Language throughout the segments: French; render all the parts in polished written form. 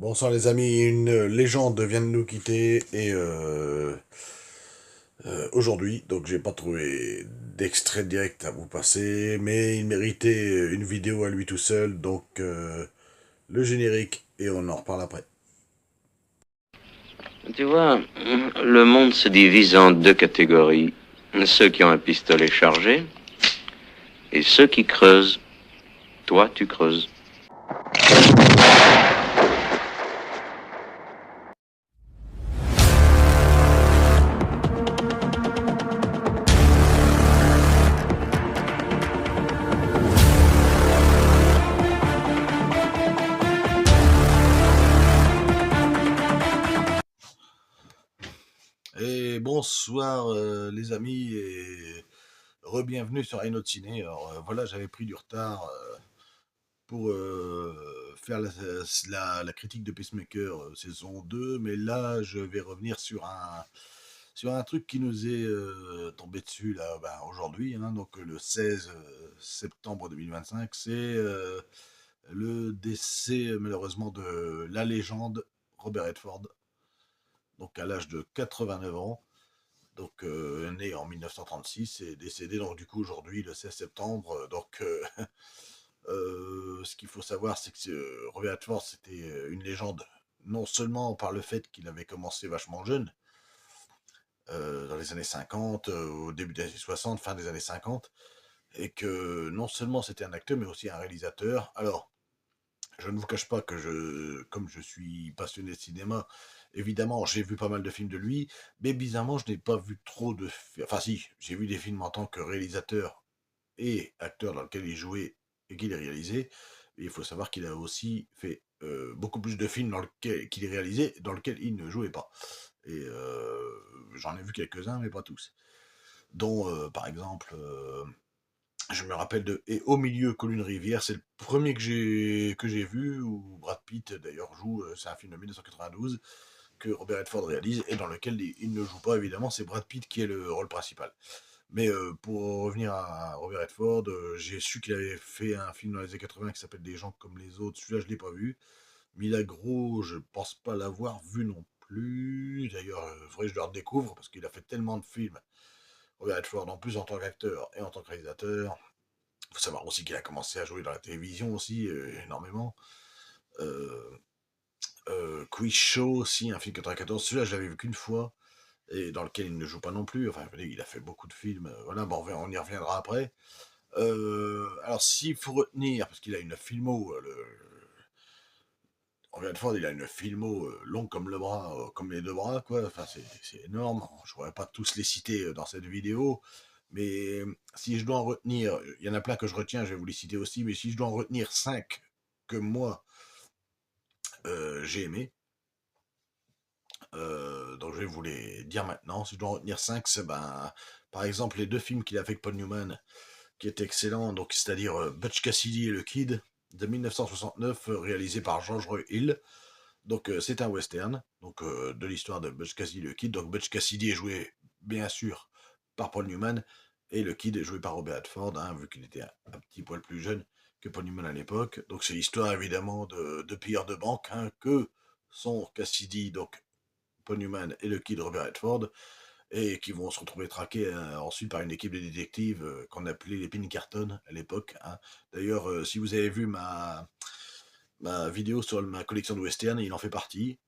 Bonsoir les amis, une légende vient de nous quitter aujourd'hui, donc j'ai pas trouvé d'extrait direct à vous passer, mais il méritait une vidéo à lui tout seul, donc le générique et on en reparle après. Tu vois, le monde se divise en deux catégories. Ceux qui ont un pistolet chargé et ceux qui creusent. Toi, tu creuses. Et bonsoir les amis et re-bienvenue sur Rhino de Ciné. Alors voilà, j'avais pris du retard pour faire la critique de Pacemaker saison 2, mais là je vais revenir sur un truc qui nous est tombé dessus là, aujourd'hui, hein, donc le 16 septembre 2025, c'est le décès malheureusement de la légende Robert Redford, donc à l'âge de 89 ans. Donc né en 1936 et décédé donc du coup aujourd'hui le 16 septembre. Ce qu'il faut savoir, c'est que Robert Redford, c'était une légende, non seulement par le fait qu'il avait commencé vachement jeune, dans les années 50, au début des années 60, fin des années 50, et que non seulement c'était un acteur, mais aussi un réalisateur. Alors, je ne vous cache pas que comme je suis passionné de cinéma, évidemment, j'ai vu pas mal de films de lui, mais bizarrement, je n'ai pas vu trop de films. Enfin, si, j'ai vu des films en tant que réalisateur et acteur dans lequel il jouait et qu'il est réalisé. Et il faut savoir qu'il a aussi fait beaucoup plus de films qu'il est réalisé dans lesquels il ne jouait pas. Et j'en ai vu quelques-uns, mais pas tous. Dont, par exemple, je me rappelle de Et au milieu coule une rivière, c'est le premier que j'ai vu, où Brad Pitt d'ailleurs joue, c'est un film de 1992 que Robert Redford réalise et dans lequel il ne joue pas évidemment, c'est Brad Pitt qui est le rôle principal. Mais pour revenir à Robert Redford, j'ai su qu'il avait fait un film dans les années 80 qui s'appelle Des gens comme les autres. Celui-là, je ne l'ai pas vu. Milagro, je pense pas l'avoir vu non plus. D'ailleurs, il faudrait que je le redécouvre parce qu'il a fait tellement de films. Robert Redford, en plus en tant qu'acteur et en tant que réalisateur. Il faut savoir aussi qu'il a commencé à jouer dans la télévision aussi, énormément. Euh, Quiz Show aussi, un film 94. Celui-là, je l'avais vu qu'une fois et dans lequel il ne joue pas non plus. Enfin, il a fait beaucoup de films. Voilà, bon, on y reviendra après. Alors, s'il faut retenir, parce qu'il a une filmo, Robert Ford, il a une filmo longue comme le bras, comme les deux bras, quoi. Enfin, c'est énorme. Je ne pourrais pas tous les citer dans cette vidéo. Mais si je dois en retenir, il y en a plein que je retiens, je vais vous les citer aussi, mais si je dois en retenir 5 que moi, j'ai aimé, donc je vais vous les dire maintenant. Si je dois en retenir 5, c'est par exemple les deux films qu'il a fait avec Paul Newman, qui est excellent, donc c'est-à-dire Butch Cassidy et le Kid de 1969, réalisé par George Roy Hill. Donc c'est un western, donc de l'histoire de Butch Cassidy et le Kid. Donc Butch Cassidy est joué bien sûr par Paul Newman et le Kid est joué par Robert Redford, hein, vu qu'il était un petit poil plus jeune que Paul Newman à l'époque. Donc c'est l'histoire évidemment de pilleurs de banque, hein, que sont Cassidy, donc Paul Newman et le Kid Robert Redford, et qui vont se retrouver traqués ensuite par une équipe de détectives qu'on appelait les Pinkerton à l'époque, hein. D'ailleurs, si vous avez vu ma vidéo sur ma collection de westerns, il en fait partie,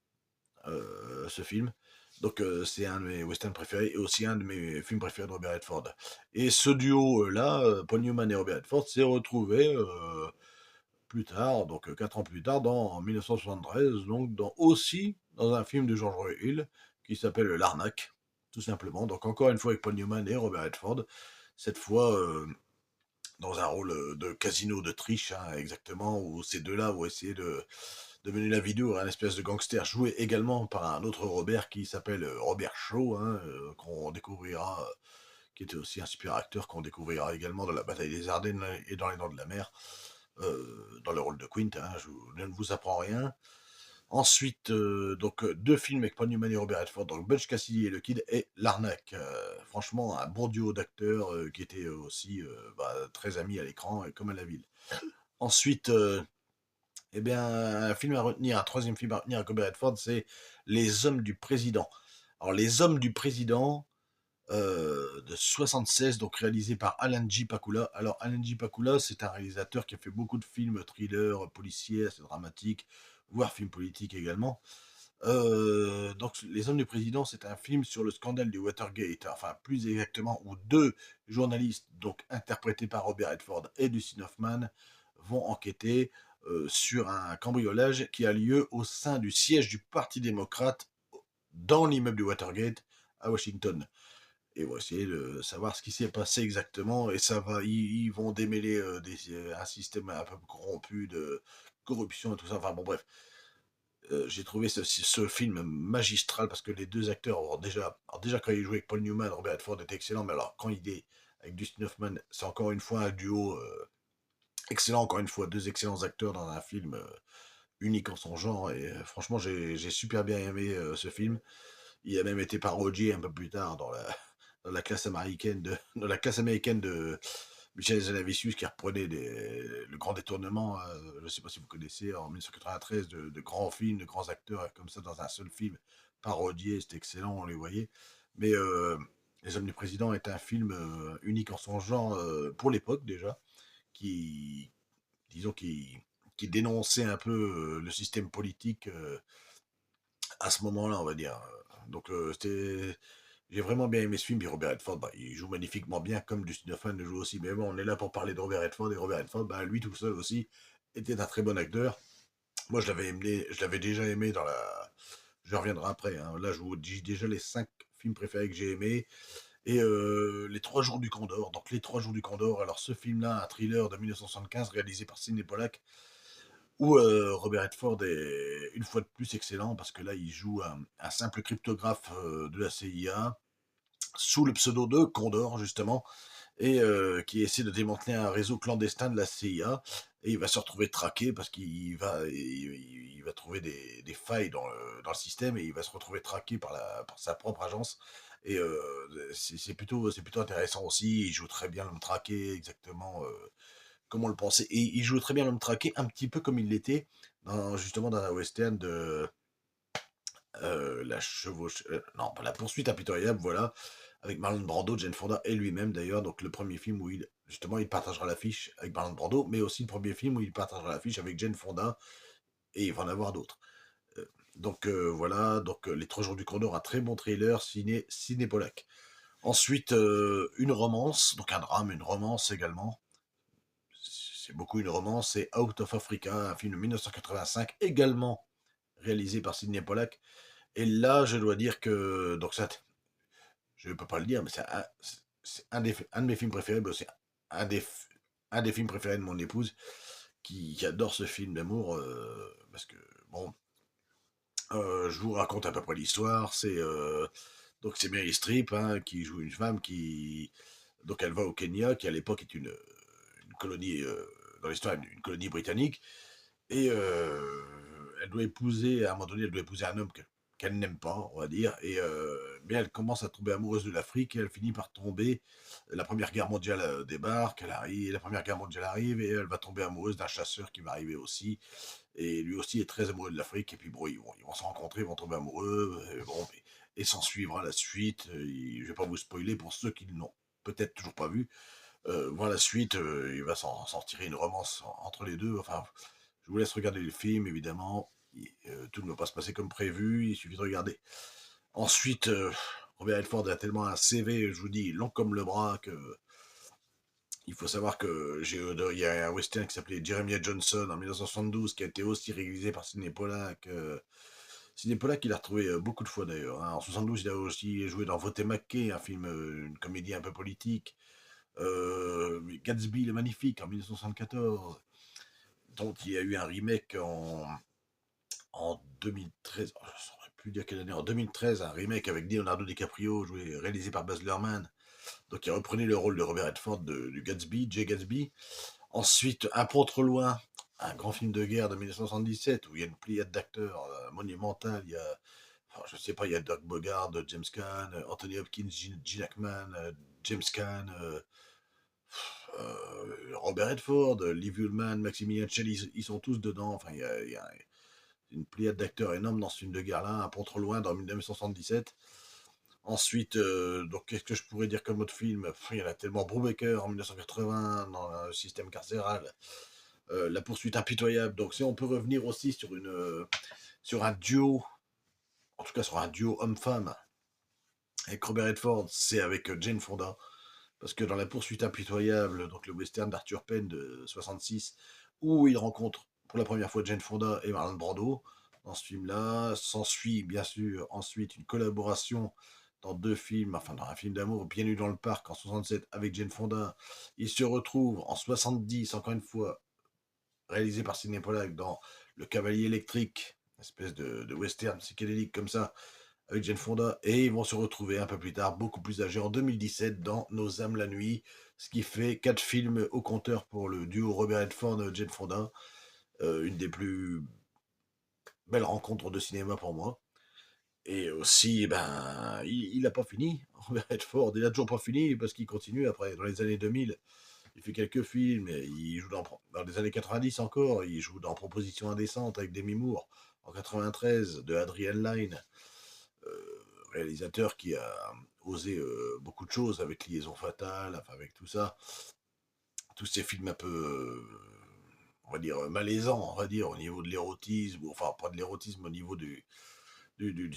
ce film. Donc c'est un de mes westerns préférés et aussi un de mes films préférés de Robert Redford. Et ce duo-là, Paul Newman et Robert Redford, s'est retrouvé plus tard, donc 4 ans plus tard, en 1973, donc aussi dans un film de George Roy Hill qui s'appelle L'Arnaque, tout simplement. Donc encore une fois avec Paul Newman et Robert Redford, cette fois dans un rôle de casino de triche, hein, exactement, où ces deux-là vont essayer de mener la vidéo à un espèce de gangster joué également par un autre Robert qui s'appelle Robert Shaw, hein, qu'on découvrira, qui était aussi un super acteur qu'on découvrira également dans la bataille des Ardennes et dans les Dents de la Mer, dans le rôle de Quint, hein, je ne vous apprends rien. Ensuite, donc deux films avec Paul Newman et Robert Redford, donc Butch Cassidy et le Kid et L'Arnaque. Franchement, un bon duo d'acteurs qui étaient aussi très amis à l'écran et comme à la ville. Ensuite, Eh bien, un troisième film à retenir avec Robert Redford, c'est Les Hommes du Président. Alors, Les Hommes du Président, de 76, donc réalisé par Alan J. Pakula. Alors, Alan J. Pakula, c'est un réalisateur qui a fait beaucoup de films thrillers, policiers, assez dramatiques, voire films politiques également. Donc, Les Hommes du Président, c'est un film sur le scandale du Watergate, enfin, plus exactement, où deux journalistes, donc interprétés par Robert Redford et Dustin Hoffman, vont enquêter sur un cambriolage qui a lieu au sein du siège du Parti démocrate dans l'immeuble du Watergate à Washington. Et vont essayer de savoir ce qui s'est passé exactement. Et ça va, ils vont démêler un système un peu corrompu de corruption et tout ça. Enfin bon, bref. J'ai trouvé ce film magistral parce que les deux acteurs, alors déjà quand il jouait avec Paul Newman, Robert Redford était excellent, mais alors quand il est avec Dustin Hoffman, c'est encore une fois un duo excellent, encore une fois, deux excellents acteurs dans un film unique en son genre. Et franchement, j'ai super bien aimé ce film. Il a même été parodié un peu plus tard dans la classe américaine dans la classe américaine de Michel Hazanavicius qui reprenait le grand détournement, je ne sais pas si vous connaissez, en 1993, de grands films, de grands acteurs comme ça dans un seul film parodié, c'était excellent, on les voyait. Mais Les Hommes du Président est un film unique en son genre pour l'époque déjà, qui, disons, qui dénonçait un peu le système politique à ce moment-là, on va dire. Donc, j'ai vraiment bien aimé ce film. Puis Robert Redford, bah, il joue magnifiquement bien, comme Dustin Hoffman le joue aussi. Mais bon, on est là pour parler de Robert Redford. Et Robert Redford, bah, lui tout seul aussi, était un très bon acteur. Moi, je l'avais déjà aimé dans la. Je reviendrai après. Hein. Là, je vous dis déjà les 5 films préférés que j'ai aimés. Et Les Trois Jours du Condor. Donc, Les Trois Jours du Condor. Alors, ce film-là, un thriller de 1975 réalisé par Sidney Pollack, où Robert Redford est une fois de plus excellent parce que là, il joue un simple cryptographe de la CIA sous le pseudo de Condor, justement, et qui essaie de démanteler un réseau clandestin de la CIA. Et il va se retrouver traqué parce il va trouver des failles dans le système et il va se retrouver traqué par sa propre agence. Et c'est plutôt intéressant aussi. Il joue très bien l'homme traqué, exactement comme on le pensait. Et il joue très bien l'homme traqué, un petit peu comme il l'était justement dans un western de la chevauche, non, pas la poursuite impitoyable, voilà, avec Marlon Brando, Jane Fonda et lui-même d'ailleurs. Donc le premier film où justement il partagera l'affiche avec Marlon Brando, mais aussi le premier film où il partagera l'affiche avec Jane Fonda, et il va en avoir d'autres. Voilà, donc Les Trois Jours du Condor, un très bon trailer, ciné Pollack. Ensuite, une romance, donc un drame, une romance également. C'est beaucoup une romance, c'est Out of Africa, un film de 1985, également réalisé par Sidney Pollack. Et là, je dois dire que, donc ça, je ne peux pas le dire, mais c'est un de mes films préférés, mais c'est un des, un des films préférés de mon épouse, qui adore ce film d'amour, parce que, bon, je vous raconte à peu près l'histoire, donc c'est Meryl Streep, hein, qui joue une femme donc elle va au Kenya, qui à l'époque est une colonie, dans l'histoire, une colonie britannique, et elle doit épouser, à un moment donné, elle doit épouser un homme qu'elle n'aime pas, on va dire. Et bien, elle commence à tomber amoureuse de l'Afrique et elle finit par tomber. La Première Guerre mondiale débarque, la Première Guerre mondiale arrive et elle va tomber amoureuse d'un chasseur qui va arriver aussi. Et lui aussi est très amoureux de l'Afrique. Et puis bon, ils vont se rencontrer, ils vont tomber amoureux. Et s'en suivra la suite. Je vais pas vous spoiler pour ceux qui ne l'ont peut-être toujours pas vu. Voir la suite, il va s'en tirer une romance entre les deux. Enfin, je vous laisse regarder le film, évidemment. Tout ne va pas se passer comme prévu, il suffit de regarder. Ensuite, Robert Redford a tellement un CV, je vous dis, long comme le bras, que il faut savoir que il y a un western qui s'appelait Jeremiah Johnson en 1972, qui a été aussi réalisé par Sidney Pollack. Sidney Pollack, il a retrouvé beaucoup de fois d'ailleurs. Hein. En 72, il a aussi joué dans Voter McKay, un film, une comédie un peu politique. Gatsby le Magnifique en 1974, dont il y a eu un remake en 2013. Oh, je ne saurais plus dire quelle année. En 2013, un remake avec Leonardo DiCaprio, réalisé par Baz Luhrmann. Donc il reprenait le rôle de Robert Redford du Gatsby, Jay Gatsby. Ensuite, Un pont trop loin, un grand film de guerre de 1977 où il y a une pléiade d'acteurs monumentale. Il y a, enfin, je sais pas, il y a Doug Bogard, James Caan, Anthony Hopkins, Gene Hackman, James Caan, Robert Redford, Liv Ullmann, Maximilian Schell, ils sont tous dedans. Enfin, il y a une pléiade d'acteurs énorme dans ce film de guerre-là, Un pont trop loin, dans 1977. Ensuite, donc qu'est-ce que je pourrais dire comme autre film? Il y en a tellement. Brubaker en 1980, dans le système carcéral. La poursuite impitoyable. Donc si on peut revenir aussi sur un duo, en tout cas sur un duo homme-femme, avec Robert Redford, c'est avec Jane Fonda. Parce que dans La poursuite impitoyable, donc le western d'Arthur Penn de 66, où il rencontre pour la première fois Jane Fonda et Marlon Brando, dans ce film-là, s'ensuit bien sûr ensuite une collaboration dans deux films, enfin dans un film d'amour, Bien nu dans le parc en 67 avec Jane Fonda. Il se retrouve en 70, encore une fois, réalisé par Sidney Pollack dans Le Cavalier électrique, une espèce de western psychédélique comme ça, avec Jane Fonda, et ils vont se retrouver un peu plus tard, beaucoup plus âgés, en 2017, dans Nos âmes la nuit, ce qui fait 4 films au compteur pour le duo Robert Redford-Jane Fonda, une des plus belles rencontres de cinéma pour moi. Et aussi, ben, il n'a pas fini, Robert Redford, il a toujours pas fini, parce qu'il continue après, dans les années 2000, il fait quelques films, et il joue dans les années 90 encore, il joue dans Proposition indécente avec Demi Moore, en 93, de Adrian Lyne, réalisateur qui a osé beaucoup de choses avec Liaison fatale, enfin avec tout ça, tous ces films un peu, on va dire, malaisants, on va dire, au niveau de l'érotisme, enfin pas de l'érotisme, au niveau du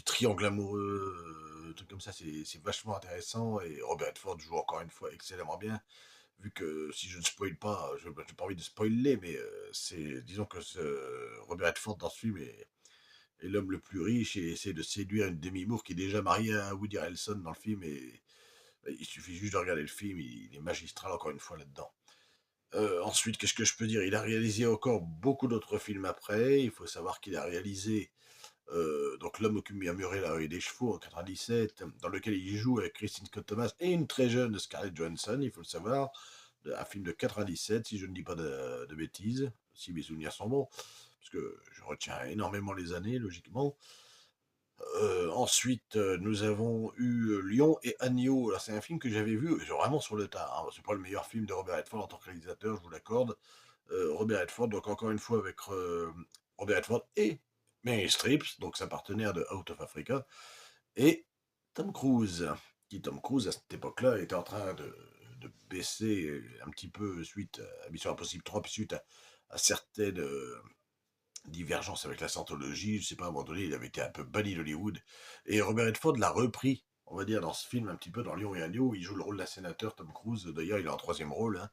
triangle amoureux, truc comme ça, c'est vachement intéressant, et Robert Redford joue encore une fois excellemment bien, vu que si je ne spoil pas, je n'ai pas envie de spoiler, mais disons que Robert Redford dans ce film est l'homme le plus riche et essaie de séduire une Demi Moore qui est déjà mariée à Woody Harrelson dans le film, et il suffit juste de regarder le film, il est magistral encore une fois là-dedans. Ensuite, qu'est-ce que je peux dire? Il a réalisé encore beaucoup d'autres films après. Il faut savoir qu'il a réalisé donc L'homme qui murmurait la rue des chevaux en 97, dans lequel il joue avec Christine Scott Thomas et une très jeune Scarlett Johansson, il faut le savoir, un film de 97, si je ne dis pas de bêtises, si mes souvenirs sont bons, parce que je retiens énormément les années, logiquement. Ensuite, nous avons eu Lion et Agneau. Alors, c'est un film que j'avais vu vraiment sur le tard, hein. C'est pas le meilleur film de Robert Redford en tant que réalisateur, je vous l'accorde. Robert Redford, donc encore une fois avec Robert Redford et Meryl Streep, donc sa partenaire de Out of Africa, et Tom Cruise, qui Tom Cruise à cette époque-là était en train de baisser un petit peu suite à Mission Impossible 3, puis suite à certaines divergence avec la Scientologie, je sais pas, à un moment donné, il avait été un peu banni d'Hollywood. Et Robert Redford l'a repris, on va dire, dans ce film, un petit peu dans Lion et Agneau, où il joue le rôle d'un sénateur, Tom Cruise. D'ailleurs, il est en troisième rôle, hein.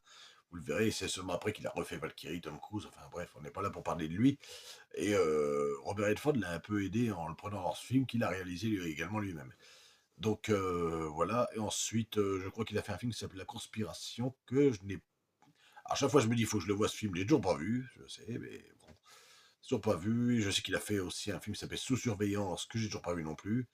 Vous le verrez, c'est seulement après qu'il a refait Valkyrie, Tom Cruise. Enfin bref, on n'est pas là pour parler de lui. Et Robert Redford l'a un peu aidé en le prenant dans ce film qu'il a réalisé également lui-même. Donc voilà, et ensuite, je crois qu'il a fait un film qui s'appelle La Conspiration, que je n'ai... À chaque fois, je me dis, il faut que je le vois ce film, je l'ai toujours pas vu, je sais, mais bon, toujours pas vu. Je sais qu'il a fait aussi un film qui s'appelle Sous surveillance, que j'ai toujours pas vu non plus.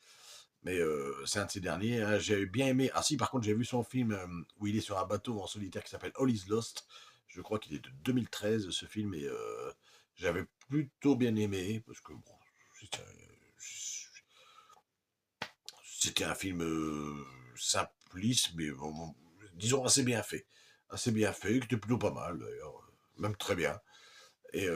Mais c'est un de ses derniers, hein. J'ai bien aimé. Ah si, par contre, j'ai vu son film où il est sur un bateau en solitaire qui s'appelle All is Lost. Je crois qu'il est de 2013, ce film, et j'avais plutôt bien aimé, parce que bon, c'était c'était un film simpliste, mais bon, disons assez bien fait. Assez bien fait, qui était plutôt pas mal d'ailleurs, même très bien. Et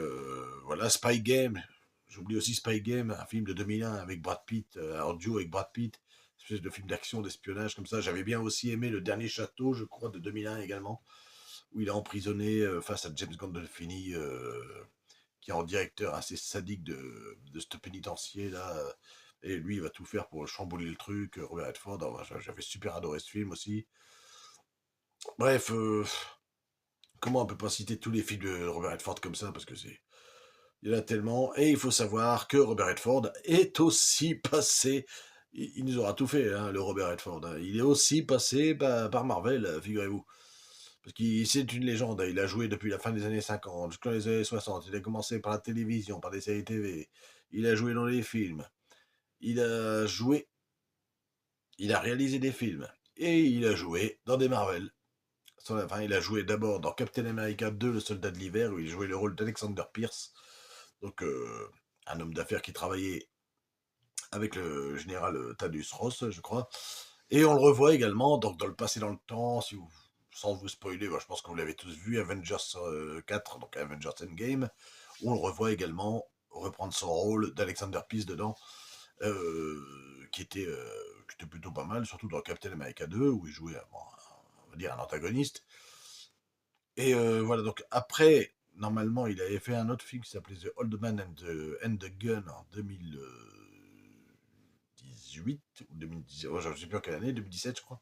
voilà, Spy Game. J'oublie aussi Spy Game, un film de 2001 avec Brad Pitt, en duo avec Brad Pitt, une espèce de film d'action, d'espionnage comme ça. J'avais bien aussi aimé Le Dernier Château, je crois, de 2001 également, où il est emprisonné face à James Gandolfini, qui est en directeur assez sadique de ce pénitencier là. Et lui, il va tout faire pour chambouler le truc. Robert Redford, j'avais super adoré ce film aussi. Bref, comment on peut pas citer tous les films de Robert Redford comme ça, parce que c'est... Il y en a tellement, et il faut savoir que Robert Redford est aussi passé, il nous aura tout fait, hein, le Robert Redford, hein. Il est aussi passé par Marvel, figurez-vous. Parce qu'il c'est une légende, hein. Il a joué depuis la fin des années 50 jusqu'aux les années 60. Il a commencé par la télévision, par des séries TV. Il a joué dans les films. Il a joué, il a réalisé des films. Et il a joué dans des Marvel. Enfin, il a joué d'abord dans Captain America 2, le soldat de l'hiver, où il jouait le rôle d'Alexander Pierce. Donc, un homme d'affaires qui travaillait avec le général Thaddeus Ross, je crois. Et on le revoit également donc, dans le passé dans le temps, si vous sans vous spoiler, je pense que vous l'avez tous vu, Avengers 4, donc Avengers Endgame, où on le revoit également reprendre son rôle d'Alexander Peace dedans, qui était plutôt pas mal, surtout dans Captain America 2, où il jouait, bon, on va dire, un antagoniste. Et voilà, donc après, normalement, il avait fait un autre film qui s'appelait The Old Man and the Gun en 2018 ou 2017, je ne sais plus en quelle année, 2017 je crois,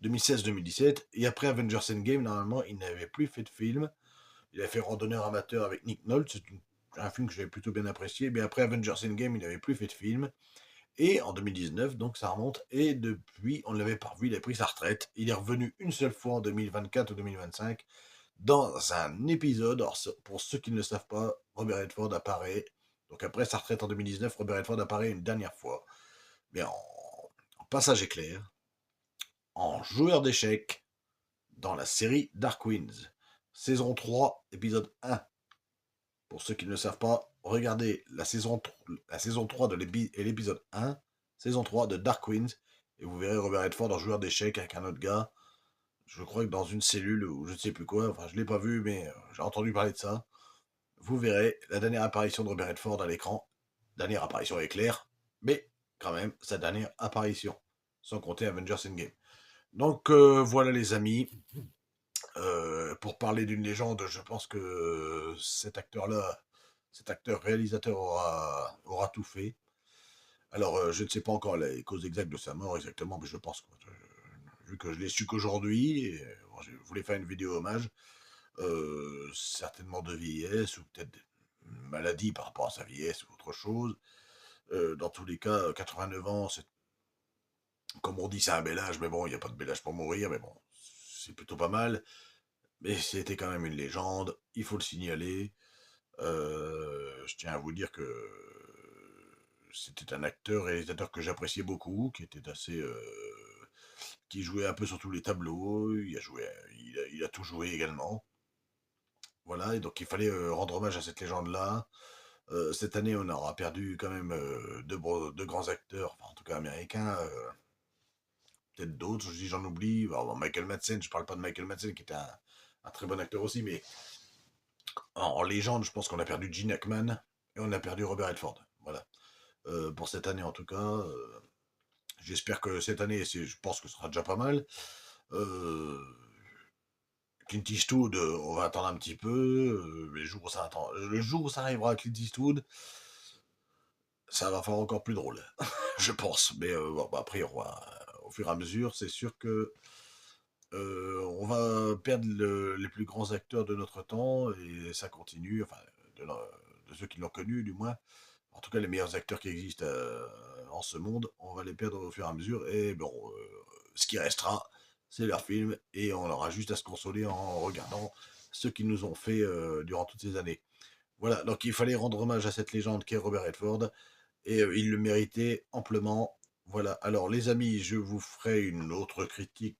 2016-2017. Et après Avengers Endgame, normalement, il n'avait plus fait de film. Il a fait Randonneur amateur avec Nick Nolte, un film que j'avais plutôt bien apprécié. Mais après Avengers Endgame, il n'avait plus fait de film. Et en 2019, donc ça remonte, et depuis, on ne l'avait pas revu, il a pris sa retraite. Il est revenu une seule fois en 2024 ou 2025 dans un épisode. Alors, pour ceux qui ne le savent pas, Robert Redford apparaît. Donc après sa retraite en 2019, Robert Redford apparaît une dernière fois. Mais en passage éclair, en joueur d'échecs, dans la série Dark Winds. Saison 3, épisode 1. Pour ceux qui ne le savent pas, regardez la saison 3 et l'épisode 1, saison 3 de Dark Winds, et vous verrez Robert Redford en joueur d'échecs avec un autre gars. Je crois que dans une cellule ou je ne sais plus quoi, enfin je l'ai pas vu, mais j'ai entendu parler de ça. Vous verrez la dernière apparition de Robert Redford à l'écran. Dernière apparition éclair, mais quand même sa dernière apparition, sans compter Avengers Endgame. Donc voilà les amis. Pour parler d'une légende, je pense que cet acteur-là, cet acteur réalisateur aura tout fait. Alors, je ne sais pas encore les causes exactes de sa mort exactement, mais je pense que, vu que je l'ai su qu'aujourd'hui, bon, je voulais faire une vidéo hommage, certainement de vieillesse, ou peut-être une maladie par rapport à sa vieillesse, ou autre chose. Dans tous les cas, 89 ans, comme on dit, c'est un bel âge, mais bon, il n'y a pas de bel âge pour mourir, mais bon, c'est plutôt pas mal. Mais c'était quand même une légende, il faut le signaler. Je tiens à vous dire que c'était un acteur, réalisateur que j'appréciais beaucoup, qui était assez, qui jouait un peu sur tous les tableaux. Il a tout joué également. Voilà, et donc il fallait rendre hommage à cette légende-là. Cette année, on aura perdu quand même deux grands acteurs, enfin, en tout cas américains. Peut-être d'autres, je dis j'en oublie. Alors, Michael Madsen, je parle pas de Michael Madsen qui était un très bon acteur aussi, mais en légende, je pense qu'on a perdu Gene Hackman et on a perdu Robert Redford. Voilà. Pour cette année en tout cas. J'espère que cette année, je pense que ce sera déjà pas mal. Euh, Clint Eastwood, on va attendre un petit peu. Le jour où ça arrivera à Clint Eastwood, ça va faire encore plus drôle, je pense. Mais bon, après, au fur et à mesure, c'est sûr que on va perdre les plus grands acteurs de notre temps et ça continue, enfin, de ceux qui l'ont connu, du moins. En tout cas, les meilleurs acteurs qui existent en ce monde, on va les perdre au fur et à mesure. Et bon, ce qui restera, c'est leurs films et on aura juste à se consoler en regardant ce qu'ils nous ont fait durant toutes ces années. Voilà, donc il fallait rendre hommage à cette légende qu'est Robert Redford et il le méritait amplement. Voilà, alors les amis, je vous ferai une autre critique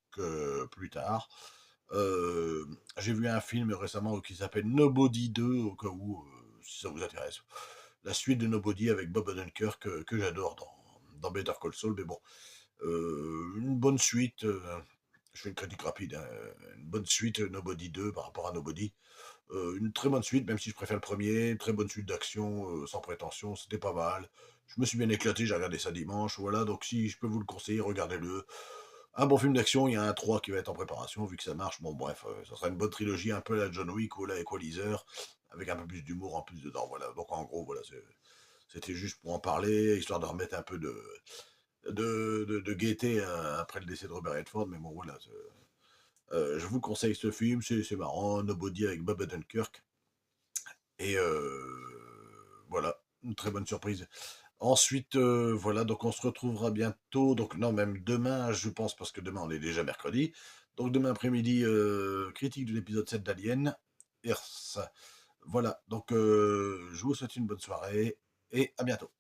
plus tard. Euh, j'ai vu un film récemment qui s'appelle Nobody 2, au cas où, si ça vous intéresse. La suite de Nobody avec Bob Odenkirk, que j'adore dans Better Call Saul, mais bon, une bonne suite, je fais une critique rapide, hein, une bonne suite Nobody 2 par rapport à Nobody. Une très bonne suite, même si je préfère le premier, une très bonne suite d'action, sans prétention, c'était pas mal. Je me suis bien éclaté, j'ai regardé ça dimanche, voilà, donc si je peux vous le conseiller, regardez-le. Un bon film d'action, il y a un 3 qui va être en préparation, vu que ça marche, bon bref, ça sera une bonne trilogie, un peu la John Wick ou la Equalizer, avec un peu plus d'humour en plus dedans, voilà. Donc en gros, voilà, c'était juste pour en parler, histoire de remettre un peu de gaieté après le décès de Robert Redford, mais bon voilà, je vous conseille ce film, c'est marrant, Nobody avec Bob Odenkirk. Et voilà, une très bonne surprise. Ensuite, voilà, donc on se retrouvera bientôt. Donc non, même demain, je pense, parce que demain on est déjà mercredi. Donc demain après-midi, critique de l'épisode 7 d'Alien. Earth. Voilà, donc je vous souhaite une bonne soirée et à bientôt.